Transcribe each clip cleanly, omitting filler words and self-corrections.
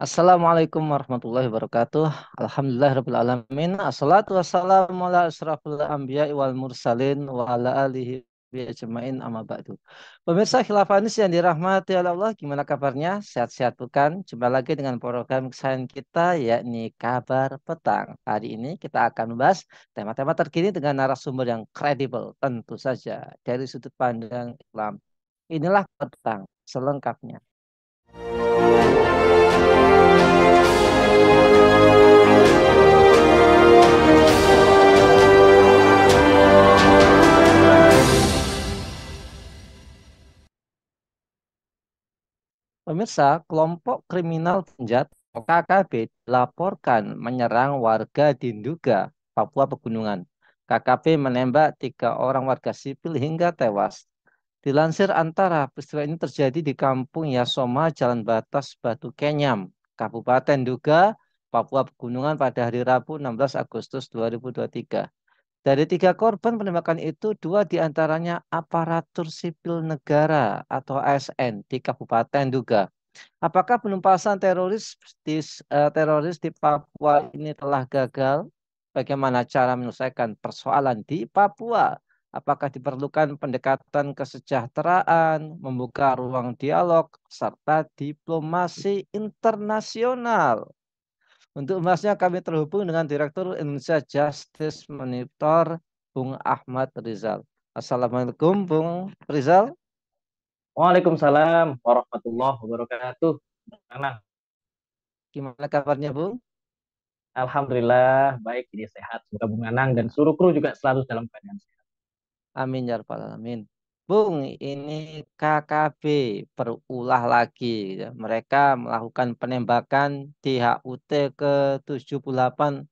Assalamualaikum warahmatullahi wabarakatuh. Alhamdulillahirabbil alamin. Assalatu wassalamu ala asyrafil anbiya'i wal mursalin wa ala alihi wa ajmain amma ba'du. Pemirsa Khilafanis yang dirahmati oleh Allah, gimana kabarnya? Sehat-sehat bukan? Jumpa lagi dengan program kesayangan kita yakni Kabar Petang. Hari ini kita akan membahas tema-tema terkini dengan narasumber yang kredibel tentu saja dari sudut pandang Islam. Inilah Petang selengkapnya. Pemirsa, kelompok kriminal penjat atau KKB dilaporkan menyerang warga di Nduga, Papua Pegunungan. KKB menembak 3 orang warga sipil hingga tewas. Dilansir Antara, peristiwa ini terjadi di Kampung Yasoma, Jalan Batas Batu Kenyam, Kabupaten Nduga, Papua Pegunungan pada hari Rabu 16 Agustus 2023. Dari 3 korban penembakan itu, 2 diantaranya aparatur sipil negara atau ASN di Kabupaten Duga. Apakah penumpasan teroris di Papua ini telah gagal? Bagaimana cara menyelesaikan persoalan di Papua? Apakah diperlukan pendekatan kesejahteraan, membuka ruang dialog, serta diplomasi internasional? Untuk membahasnya kami terhubung dengan Direktur Indonesia Justice Monitor, Bung Ahmad Rizal. Assalamualaikum, Bung Rizal. Waalaikumsalam warahmatullahi wabarakatuh. Nana, Gimana kabarnya, Bung? Alhamdulillah baik, ini sehat. Semoga Bung Anang dan seluruh kru juga selalu dalam keadaan sehat. Amin ya rabbal alamin. Bung, ini KKB berulah lagi, gitu. Mereka melakukan penembakan di HUT ke-78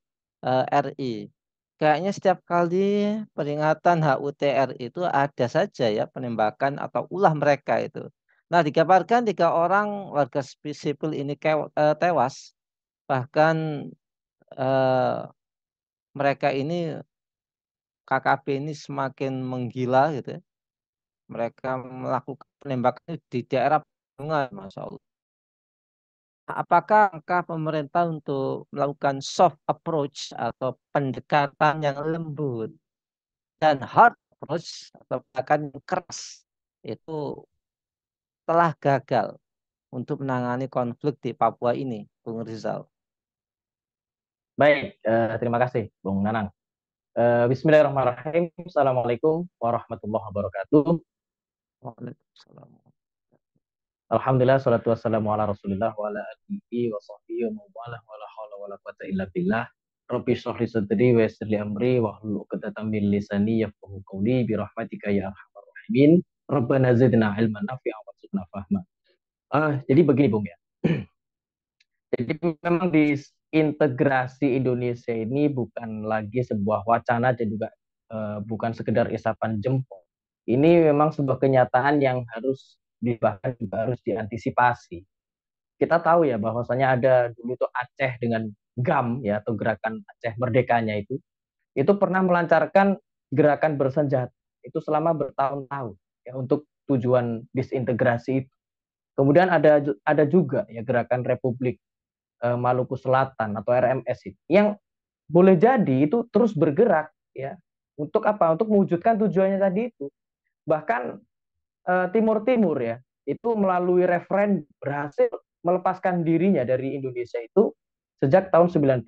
RI. Kayaknya setiap kali peringatan HUT RI itu ada saja ya penembakan atau ulah mereka itu. Nah, dikabarkan 3 orang warga sipil ini tewas. Bahkan eh, mereka ini KKB ini semakin menggila gitu ya. Mereka melakukan penembakan di daerah pegunungan, Masya Allah. Apakah langkah pemerintah untuk melakukan soft approach atau pendekatan yang lembut dan hard approach atau pendekatan yang keras itu telah gagal untuk menangani konflik di Papua ini, Bung Rizal? Baik, terima kasih Bung Nanang. Bismillahirrahmanirrahim. Assalamualaikum warahmatullahi wabarakatuh. Waalaikumsalam. Alhamdulillah, salatu wassalamu ala rasulillah wa ala alihi wa sahbihi wa mawalah wa la hawla wa la quwata illa billah. Rabbi shrah li sadri wa yassir li amri wa hlul 'uqdatam min lisani yafqahu qawli bi rahmatika ya arhamar rahimin. Rabbana zidna ilman nafi'an warzuqna fahma. Jadi begini Bung ya. Jadi memang disintegrasi Indonesia ini bukan lagi sebuah wacana dan juga bukan sekedar isapan jempol. Ini memang sebuah kenyataan yang harus bahkan juga harus diantisipasi. Kita tahu ya bahwasanya ada dulu tuh Aceh dengan GAM ya atau gerakan Aceh Merdekanya itu pernah melancarkan gerakan bersenjata itu selama bertahun-tahun ya untuk tujuan disintegrasi itu. Kemudian ada juga ya gerakan Republik Maluku Selatan atau RMS itu yang boleh jadi itu terus bergerak ya untuk apa? Untuk mewujudkan tujuannya tadi itu. Bahkan Timur Timur ya itu melalui referendum berhasil melepaskan dirinya dari Indonesia itu sejak tahun 99.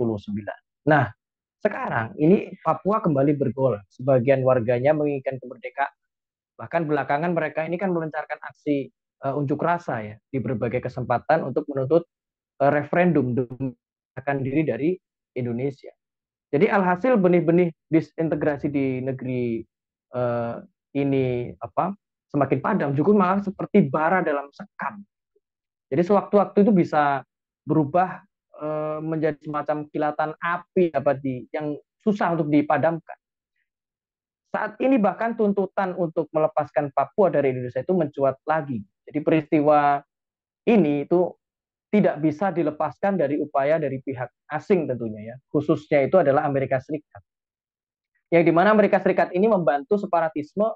Nah, sekarang ini Papua kembali bergolak. Sebagian warganya menginginkan kemerdekaan. Bahkan belakangan mereka ini kan melancarkan aksi unjuk rasa ya di berbagai kesempatan untuk menuntut referendum akan diri dari Indonesia. Jadi alhasil benih-benih disintegrasi di negeri uh, ini apa semakin padam, juga malah seperti bara dalam sekam. Jadi sewaktu-waktu itu bisa berubah menjadi semacam kilatan api yang susah untuk dipadamkan. Saat ini bahkan tuntutan untuk melepaskan Papua dari Indonesia itu mencuat lagi. Jadi peristiwa ini itu tidak bisa dilepaskan dari upaya dari pihak asing tentunya ya. Khususnya itu adalah Amerika Serikat. Yang dimana Amerika Serikat ini membantu separatisme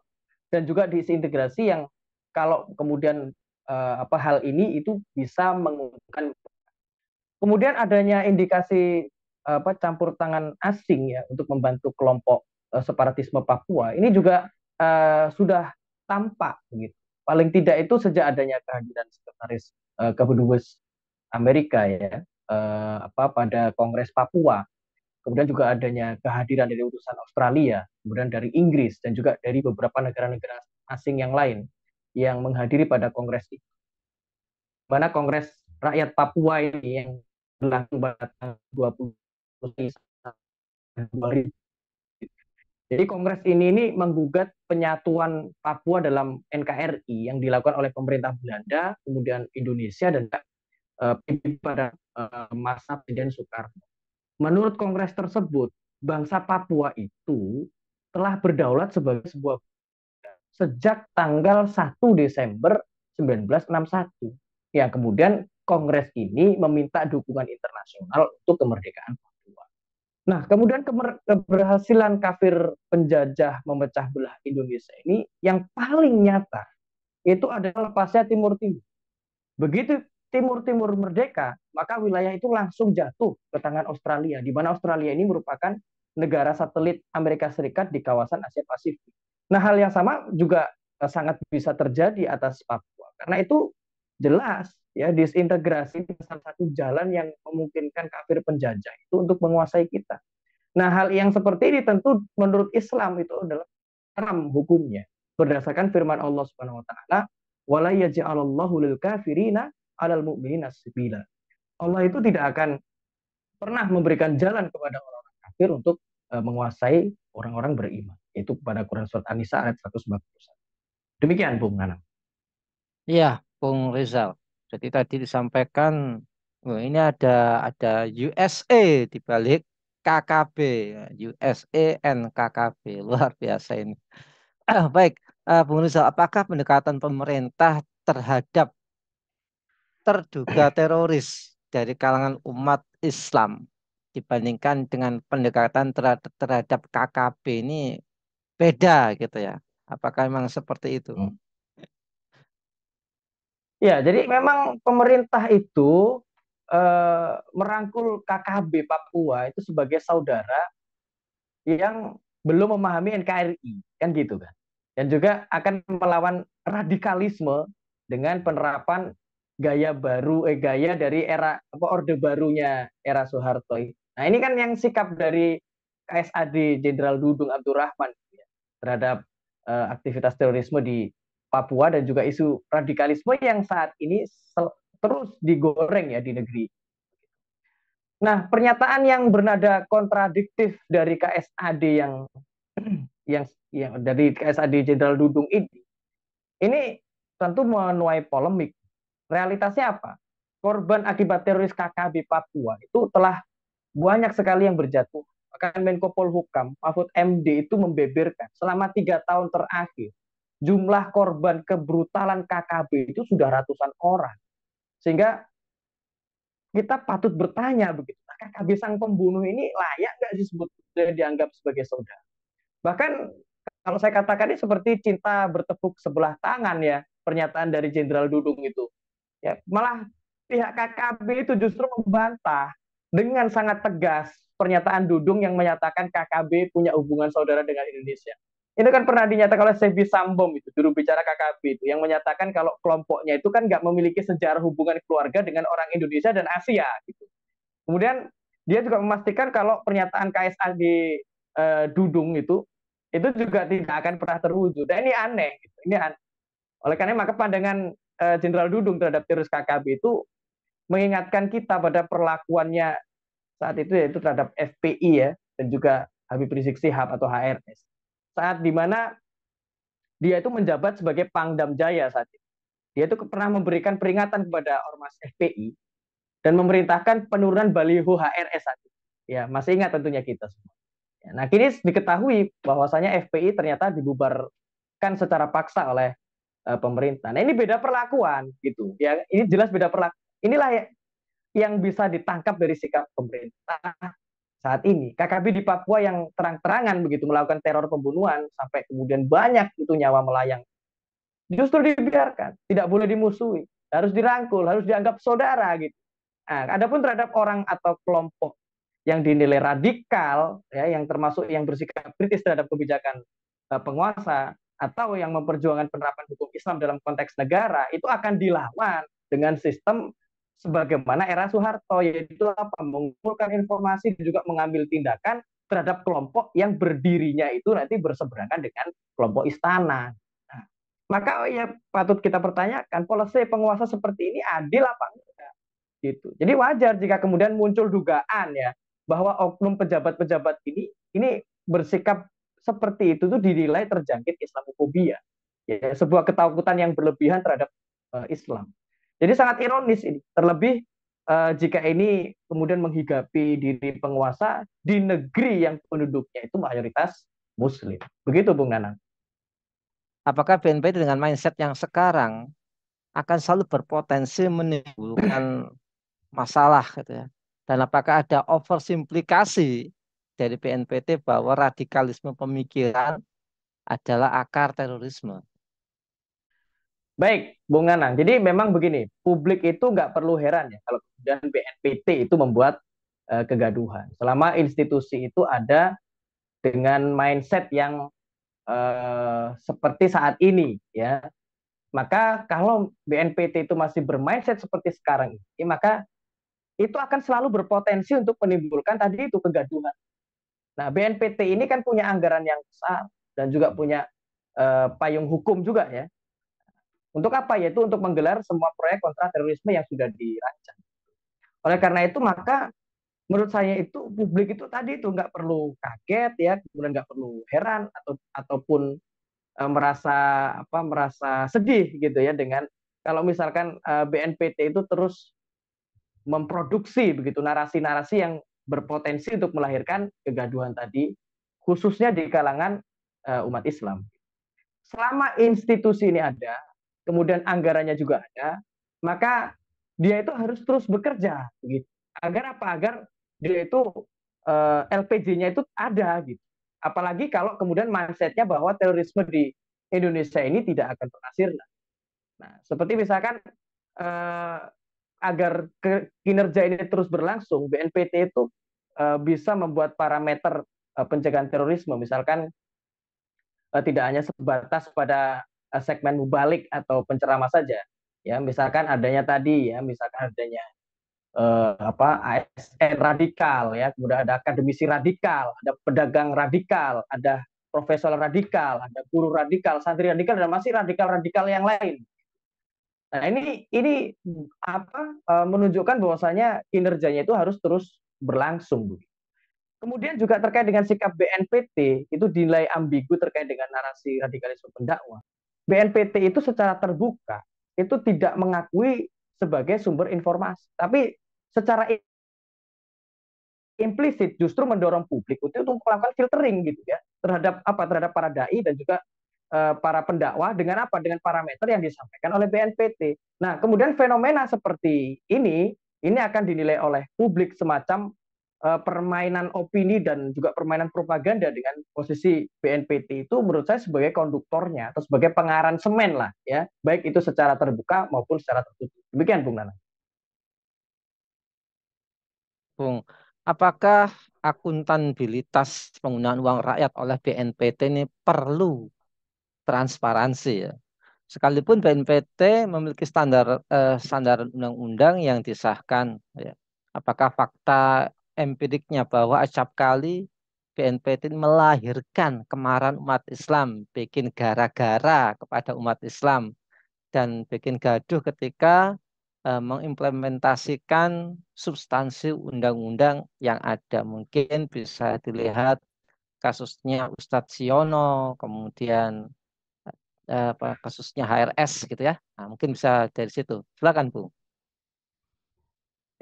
dan juga disintegrasi yang kalau kemudian hal ini itu bisa menguntungkan Kemudian adanya indikasi campur tangan asing ya untuk membantu kelompok separatisme Papua ini juga sudah tampak begitu. Paling tidak itu sejak adanya kehadiran sekretaris kedubes Amerika ya pada Kongres Papua. Kemudian juga adanya kehadiran dari utusan Australia, kemudian dari Inggris dan juga dari beberapa negara-negara asing yang lain yang menghadiri pada kongres itu. Mana Kongres Rakyat Papua ini yang berlangsung pada tanggal 20 Februari. Jadi kongres ini menggugat penyatuan Papua dalam NKRI yang dilakukan oleh pemerintah Belanda, kemudian Indonesia dan pada masa Presiden Soekarno. Menurut kongres tersebut, bangsa Papua itu telah berdaulat sebagai sebuah sejak tanggal 1 Desember 1961. Ya, kemudian kongres ini meminta dukungan internasional untuk kemerdekaan Papua. Nah, kemudian keberhasilan kafir penjajah memecah belah Indonesia ini yang paling nyata itu adalah lepasnya Timur Timur. Begitu Timur Timur merdeka, maka wilayah itu langsung jatuh ke tangan Australia, di mana Australia ini merupakan negara satelit Amerika Serikat di kawasan Asia Pasifik. Nah, hal yang sama juga sangat bisa terjadi atas Papua, karena itu jelas ya disintegrasi salah satu jalan yang memungkinkan kafir penjajah itu untuk menguasai kita. Nah, hal yang seperti ini tentu menurut Islam itu adalah haram hukumnya berdasarkan firman Allah Subhanahu wa taala, wala yaj'alallahu lil kafirina 'alal mu'minina sabila. Allah itu tidak akan pernah memberikan jalan kepada orang-orang kafir untuk menguasai orang-orang beriman. Itu pada Quran surat An-Nisa ayat 141. Demikian Bung Nana. Iya, Bung Rizal. Jadi tadi disampaikan, oh, ini ada USA di balik KKB, USA and KKB, luar biasa ini. Baik, Bung Rizal, apakah pendekatan pemerintah terhadap terduga teroris dari kalangan umat Islam dibandingkan dengan pendekatan terhadap KKB ini beda gitu ya? Apakah memang seperti itu? Ya, jadi memang pemerintah itu merangkul KKB Papua itu sebagai saudara yang belum memahami NKRI, kan gitu kan. Dan juga akan melawan radikalisme dengan penerapan gaya dari era orde barunya era Soeharto. Nah, ini kan yang sikap dari KSAD Jenderal Dudung Abdurrahman ya, terhadap aktivitas terorisme di Papua dan juga isu radikalisme yang saat ini terus digoreng ya di negeri. Nah, pernyataan yang bernada kontradiktif dari KSAD yang dari KSAD Jenderal Dudung ini tentu menuai polemik. Realitasnya apa? Korban akibat teroris KKB Papua itu telah banyak sekali yang berjatuh. Bahkan Menko Polhukam Mahfud MD itu membeberkan selama 3 tahun terakhir jumlah korban kebrutalan KKB itu sudah ratusan orang. Sehingga kita patut bertanya begitu, KKB sang pembunuh ini layak nggak disebut dianggap sebagai saudara? Bahkan kalau saya katakan ini seperti cinta bertepuk sebelah tangan ya pernyataan dari Jenderal Dudung itu. Ya, malah pihak KKB itu justru membantah dengan sangat tegas pernyataan Dudung yang menyatakan KKB punya hubungan saudara dengan Indonesia. Itu kan pernah dinyatakan oleh Sebi Sambom itu, juru bicara KKB itu, yang menyatakan kalau kelompoknya itu kan nggak memiliki sejarah hubungan keluarga dengan orang Indonesia dan Asia. Gitu. Kemudian dia juga memastikan kalau pernyataan KSAD Dudung itu juga tidak akan pernah terwujud. Dan ini aneh. Gitu. Ini aneh. Oleh karena maka pandangan Jenderal Dudung terhadap teroris KKB itu mengingatkan kita pada perlakuannya saat itu yaitu terhadap FPI ya dan juga Habib Rizik Sihab atau HRS. Saat dimana dia itu menjabat sebagai Pangdam Jaya saat itu. Dia itu pernah memberikan peringatan kepada ormas FPI dan memerintahkan penurunan baliho HRS saat itu. Ya, masih ingat tentunya kita semua. Ya, nah, kini diketahui bahwasanya FPI ternyata dibubarkan secara paksa oleh pemerintah. Nah, ini beda perlakuan gitu. Ya, ini jelas beda perlakuan. Inilah yang bisa ditangkap dari sikap pemerintah saat ini. KKB di Papua yang terang-terangan begitu melakukan teror pembunuhan sampai kemudian banyak itu nyawa melayang. Justru dibiarkan, tidak boleh dimusuhi, harus dirangkul, harus dianggap saudara gitu. Nah, adapun terhadap orang atau kelompok yang dinilai radikal, ya, yang termasuk yang bersikap kritis terhadap kebijakan penguasa atau yang memperjuangkan penerapan hukum Islam dalam konteks negara, itu akan dilawan dengan sistem sebagaimana era Soeharto, yaitu apa? Mengumpulkan informasi dan juga mengambil tindakan terhadap kelompok yang berdirinya itu nanti berseberangan dengan kelompok istana. Nah, maka ya patut kita pertanyakan, polisi penguasa seperti ini adil apa enggak? Gitu. Jadi wajar jika kemudian muncul dugaan ya bahwa oknum pejabat-pejabat ini bersikap seperti itu tuh dinilai terjangkit Islamofobia. Ya, sebuah ketakutan yang berlebihan terhadap Islam. Jadi sangat ironis ini, terlebih jika ini kemudian menghigapi diri penguasa di negeri yang penduduknya itu mayoritas Muslim. Begitu, Bung Nanang. Apakah BNPT dengan mindset yang sekarang akan selalu berpotensi menimbulkan masalah gitu ya? Dan apakah ada oversimplikasi dari BNPT bahwa radikalisme pemikiran adalah akar terorisme? Baik, Bung Nanang. Jadi memang begini, publik itu nggak perlu heran ya kalau kemudian BNPT itu membuat kegaduhan. Selama institusi itu ada dengan mindset yang seperti saat ini, ya, maka kalau BNPT itu masih bermindset seperti sekarang ini, maka itu akan selalu berpotensi untuk menimbulkan tadi itu kegaduhan. Nah, BNPT ini kan punya anggaran yang besar dan juga punya payung hukum juga ya. Untuk apa? Yaitu untuk menggelar semua proyek kontra terorisme yang sudah dirancang. Oleh karena itu, maka menurut saya itu publik itu tadi itu nggak perlu kaget ya, kemudian nggak perlu heran ataupun merasa merasa sedih gitu ya dengan kalau misalkan BNPT itu terus memproduksi begitu narasi-narasi yang berpotensi untuk melahirkan kegaduhan tadi, khususnya di kalangan umat Islam. Selama institusi ini ada, kemudian anggarannya juga ada, maka dia itu harus terus bekerja gitu. Agar apa? Agar dia itu LPG-nya itu ada gitu. Apalagi kalau kemudian mindsetnya bahwa terorisme di Indonesia ini tidak akan pernah sirna. Nah, seperti misalkan eh, agar kinerja ini terus berlangsung, BNPT itu bisa membuat parameter pencegahan terorisme, misalkan tidak hanya sebatas pada segmen mubalik atau penceramah saja. Ya, misalkan adanya tadi ya, misalkan adanya ASN radikal ya, kemudian ada akademisi radikal, ada pedagang radikal, ada profesor radikal, ada guru radikal, santri radikal, dan masih radikal-radikal yang lain. Nah, ini menunjukkan bahwasanya kinerjanya itu harus terus berlangsung. Kemudian juga terkait dengan sikap BNPT itu dinilai ambigu terkait dengan narasi radikalisme pendakwah. BNPT itu secara terbuka itu tidak mengakui sebagai sumber informasi, tapi secara implisit justru mendorong publik untuk melakukan filtering gitu ya terhadap para dai dan juga para pendakwah dengan apa? Dengan parameter yang disampaikan oleh BNPT. Nah, kemudian fenomena seperti ini akan dinilai oleh publik semacam permainan opini dan juga permainan propaganda dengan posisi BNPT itu menurut saya sebagai konduktornya atau sebagai pengaransemen lah ya, baik itu secara terbuka maupun secara tertutup. Demikian Bung Nana. Bung, apakah akuntabilitas penggunaan uang rakyat oleh BNPT ini perlu transparansi ya? Sekalipun BNPT memiliki standar undang-undang yang disahkan, ya. Apakah fakta empiriknya bahwa acap kali BNPT melahirkan kemarahan umat Islam, bikin gara-gara kepada umat Islam, dan bikin gaduh ketika mengimplementasikan substansi undang-undang yang ada. Mungkin bisa dilihat kasusnya Ustadz Siono, kemudian kasusnya HRS gitu ya. Nah, mungkin bisa dari situ. Silakan, Bu.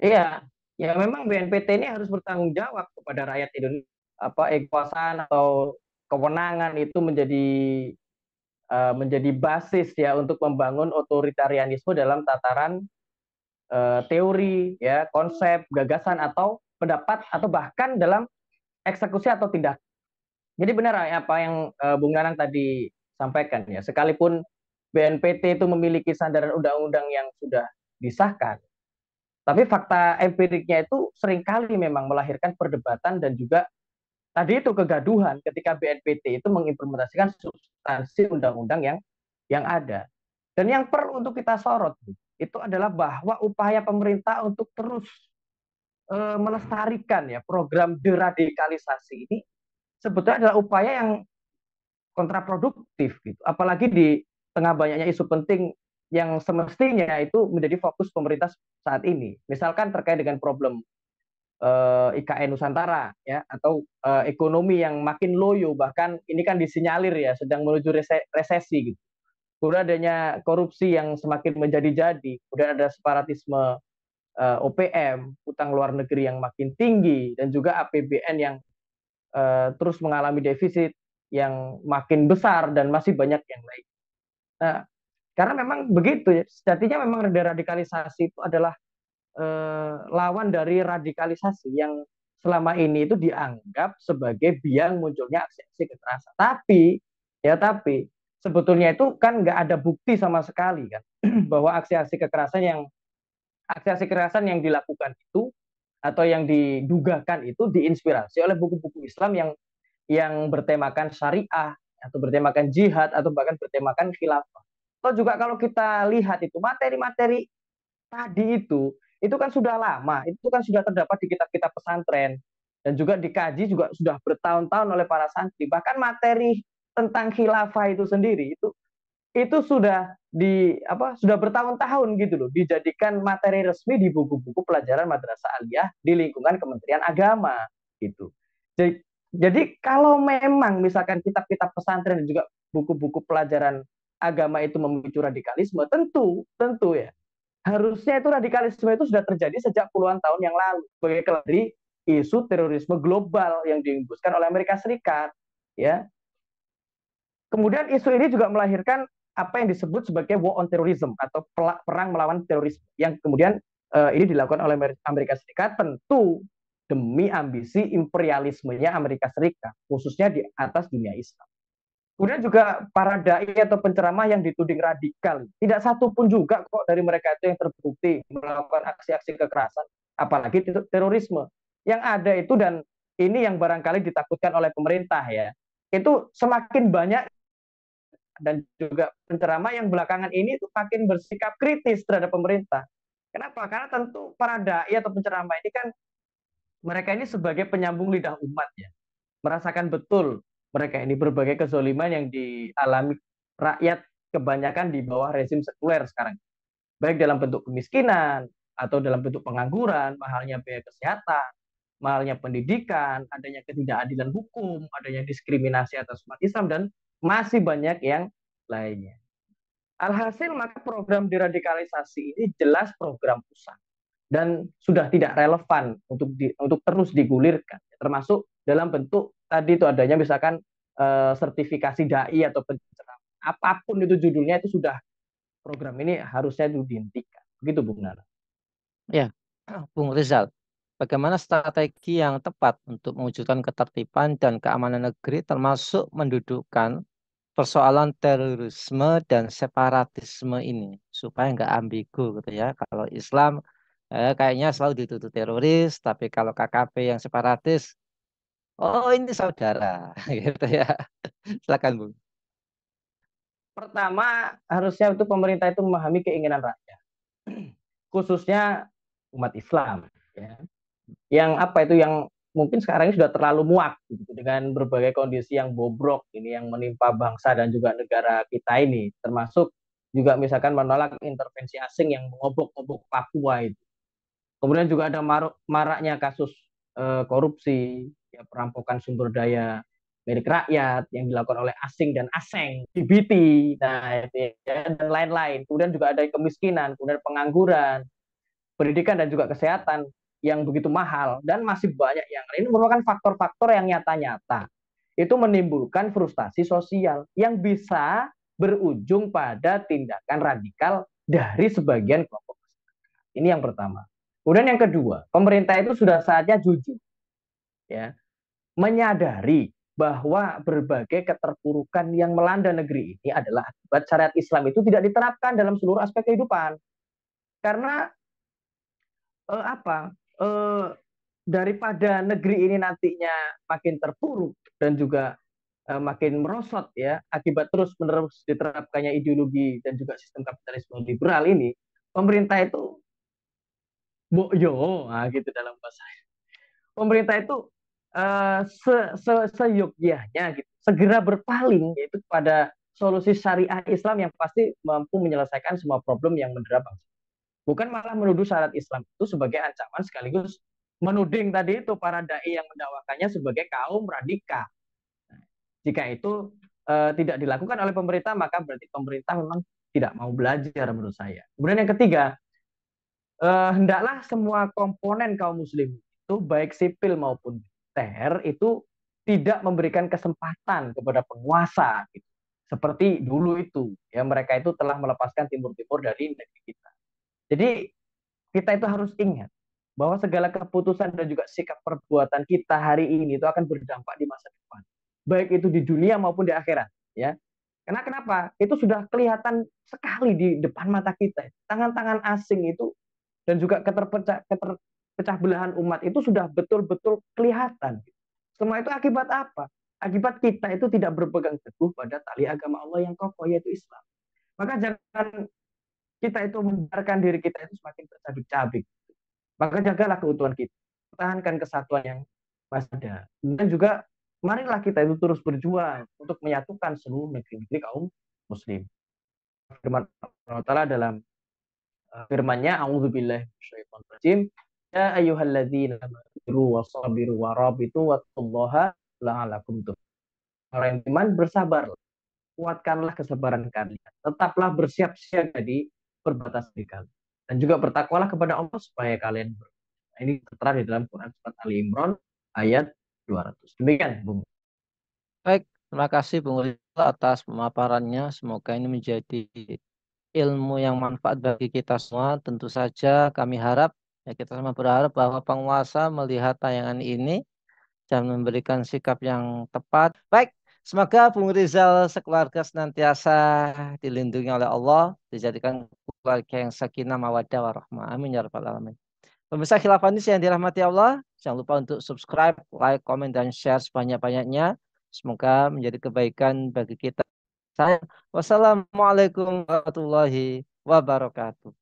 Iya, ya memang BNPT ini harus bertanggung jawab kepada rakyat Indonesia. Kekuasaan atau kewenangan itu menjadi basis ya untuk membangun otoritarianisme dalam tataran teori ya, konsep, gagasan atau pendapat atau bahkan dalam eksekusi atau tindak. Jadi benar ya apa yang Bung Nanang tadi sampaikan ya, sekalipun BNPT itu memiliki sandaran undang-undang yang sudah disahkan, Tapi fakta empiriknya itu seringkali memang melahirkan perdebatan dan juga tadi itu kegaduhan ketika BNPT itu mengimplementasikan substansi undang-undang yang ada. Dan yang perlu untuk kita sorot itu adalah bahwa upaya pemerintah untuk terus melestarikan ya program deradikalisasi ini sebetulnya adalah upaya yang kontraproduktif gitu. Apalagi di tengah banyaknya isu penting yang semestinya itu menjadi fokus pemerintah saat ini. Misalkan terkait dengan problem IKN Nusantara ya atau ekonomi yang makin loyo, bahkan ini kan disinyalir ya sedang menuju resesi gitu. Kemudian adanya korupsi yang semakin menjadi-jadi, kemudian ada separatisme OPM, utang luar negeri yang makin tinggi, dan juga APBN yang terus mengalami defisit yang makin besar dan masih banyak yang lain. Nah, karena memang begitu ya, sejatinya memang deradikalisasi itu adalah lawan dari radikalisasi yang selama ini itu dianggap sebagai biang munculnya aksi-aksi kekerasan. Tapi sebetulnya itu kan nggak ada bukti sama sekali kan bahwa aksi-aksi kekerasan yang dilakukan itu atau yang didugakan itu diinspirasi oleh buku-buku Islam yang bertemakan syariah atau bertemakan jihad atau bahkan bertemakan khilafah. Atau juga kalau kita lihat itu materi-materi tadi itu kan sudah lama, itu kan sudah terdapat di kitab-kitab pesantren dan juga dikaji juga sudah bertahun-tahun oleh para santri. Bahkan materi tentang khilafah itu sendiri itu sudah bertahun-tahun gitu loh dijadikan materi resmi di buku-buku pelajaran madrasah aliyah di lingkungan Kementerian Agama gitu. Jadi kalau memang misalkan kitab-kitab pesantren dan juga buku-buku pelajaran agama itu memicu radikalisme, tentu ya harusnya itu radikalisme itu sudah terjadi sejak puluhan tahun yang lalu sebagai dari isu terorisme global yang dihembuskan oleh Amerika Serikat ya. Kemudian isu ini juga melahirkan apa yang disebut sebagai war on terrorism atau perang melawan terorisme yang kemudian ini dilakukan oleh Amerika Serikat tentu demi ambisi imperialismenya Amerika Serikat khususnya di atas dunia Islam. Kemudian juga para dai atau penceramah yang dituding radikal, tidak satu pun juga kok dari mereka itu yang terbukti melakukan aksi-aksi kekerasan, apalagi terorisme. Yang ada itu dan ini yang barangkali ditakutkan oleh pemerintah ya, itu semakin banyak dan juga penceramah yang belakangan ini itu makin bersikap kritis terhadap pemerintah. Kenapa? Karena tentu para dai atau penceramah ini kan mereka ini sebagai penyambung lidah umat ya, merasakan betul mereka ini berbagai kezoliman yang dialami rakyat kebanyakan di bawah rezim sekuler sekarang. Baik dalam bentuk kemiskinan, atau dalam bentuk pengangguran, mahalnya biaya kesehatan, mahalnya pendidikan, adanya ketidakadilan hukum, adanya diskriminasi atas umat Islam, dan masih banyak yang lainnya. Alhasil maka program deradikalisasi ini jelas program pusat dan sudah tidak relevan untuk terus digulirkan, termasuk dalam bentuk tadi itu adanya misalkan sertifikasi dai atau penceramah apapun itu judulnya itu sudah program ini harusnya itu dihentikan begitu Bung Nana. Ya, Bung Rizal, bagaimana strategi yang tepat untuk mewujudkan ketertiban dan keamanan negeri termasuk mendudukkan persoalan terorisme dan separatisme ini supaya nggak ambigu gitu ya. Kalau Islam kayaknya selalu dituduh teroris, tapi kalau KKP yang separatis, oh ini saudara gitu ya. Silakan Bung. Pertama harusnya itu pemerintah itu memahami keinginan rakyat khususnya umat Islam ya. Yang apa itu yang mungkin sekarang ini sudah terlalu muak gitu, dengan berbagai kondisi yang bobrok ini yang menimpa bangsa dan juga negara kita ini, termasuk juga misalkan menolak intervensi asing yang mengobok-obok Papua itu. Kemudian juga ada maraknya kasus korupsi, ya, perampokan sumber daya milik rakyat yang dilakukan oleh asing dan aseng, DBT, nah, ya, dan lain-lain. Kemudian juga ada kemiskinan, kemudian pengangguran, pendidikan dan juga kesehatan yang begitu mahal dan masih banyak yang lain. Ini merupakan faktor-faktor yang nyata-nyata. Itu menimbulkan frustasi sosial yang bisa berujung pada tindakan radikal dari sebagian kelompok masyarakat. Ini yang pertama. Kemudian yang kedua, pemerintah itu sudah saatnya jujur ya, menyadari bahwa berbagai keterpurukan yang melanda negeri ini adalah akibat syariat Islam itu tidak diterapkan dalam seluruh aspek kehidupan. Karena apa eh, daripada negeri ini nantinya makin terpuruk dan juga makin merosot ya akibat terus-menerus diterapkannya ideologi dan juga sistem kapitalisme liberal ini, pemerintah itu boyo, nah gitu dalam bahasa. Pemerintah itu seyogyanya gitu, segera berpaling yaitu kepada solusi syariah Islam yang pasti mampu menyelesaikan semua problem yang mendera bangsa. Bukan malah menuduh syariat Islam itu sebagai ancaman sekaligus menuding tadi itu para dai yang mendakwakannya sebagai kaum radikal. Jika itu tidak dilakukan oleh pemerintah, maka berarti pemerintah memang tidak mau belajar menurut saya. Kemudian yang ketiga, hendaklah semua komponen kaum muslim itu baik sipil maupun militer itu tidak memberikan kesempatan kepada penguasa gitu. Seperti dulu itu ya, mereka itu telah melepaskan timur-timur dari negeri kita. Jadi kita itu harus ingat bahwa segala keputusan dan juga sikap perbuatan kita hari ini itu akan berdampak di masa depan, baik itu di dunia maupun di akhirat ya. Karena kenapa? Itu sudah kelihatan sekali di depan mata kita. Tangan-tangan asing itu dan juga keterpecah belahan umat itu sudah betul-betul kelihatan. Semua itu akibat apa? Akibat kita itu tidak berpegang teguh pada tali agama Allah yang kokoh, yaitu Islam. Maka jangan kita itu membiarkan diri kita itu semakin tercabik-cabik. Maka jagalah keutuhan kita, pertahankan kesatuan yang masih ada. Dan juga marilah kita itu terus berjuang untuk menyatukan seluruh negeri-negeri kaum muslim. Firman Allah Ta'ala dalam firman-Nya, a'udzubillahi minasyaitonir rajim, ya ayyuhalladzina amanu wasabiru warabitu wattaqullaha la'alakum tuflihun. Orang yang beriman bersabar, kuatkanlah kesabaran kalian, tetaplah bersiap siaga di perbatasan kalian, dan juga bertakwalah kepada Allah supaya kalian ini tertera di dalam Quran surat Ali Imran ayat 200. Demikian, Bung. Baik, terima kasih Bung Rizal atas pemaparannya. Semoga ini menjadi ilmu yang manfaat bagi kita semua. Tentu saja kami harap, ya kita sama berharap bahwa penguasa melihat tayangan ini dan memberikan sikap yang tepat. Baik, semoga Bung Rizal sekeluarga senantiasa dilindungi oleh Allah, dijadikan keluarga yang sakinah mawaddah warahmah. Amin ya rabbal alamin. Pemirsa Khilafah News yang dirahmati Allah, jangan lupa untuk subscribe, like, komen, dan share sebanyak-banyaknya. Semoga menjadi kebaikan bagi kita. Wassalamualaikum warahmatullahi wabarakatuh.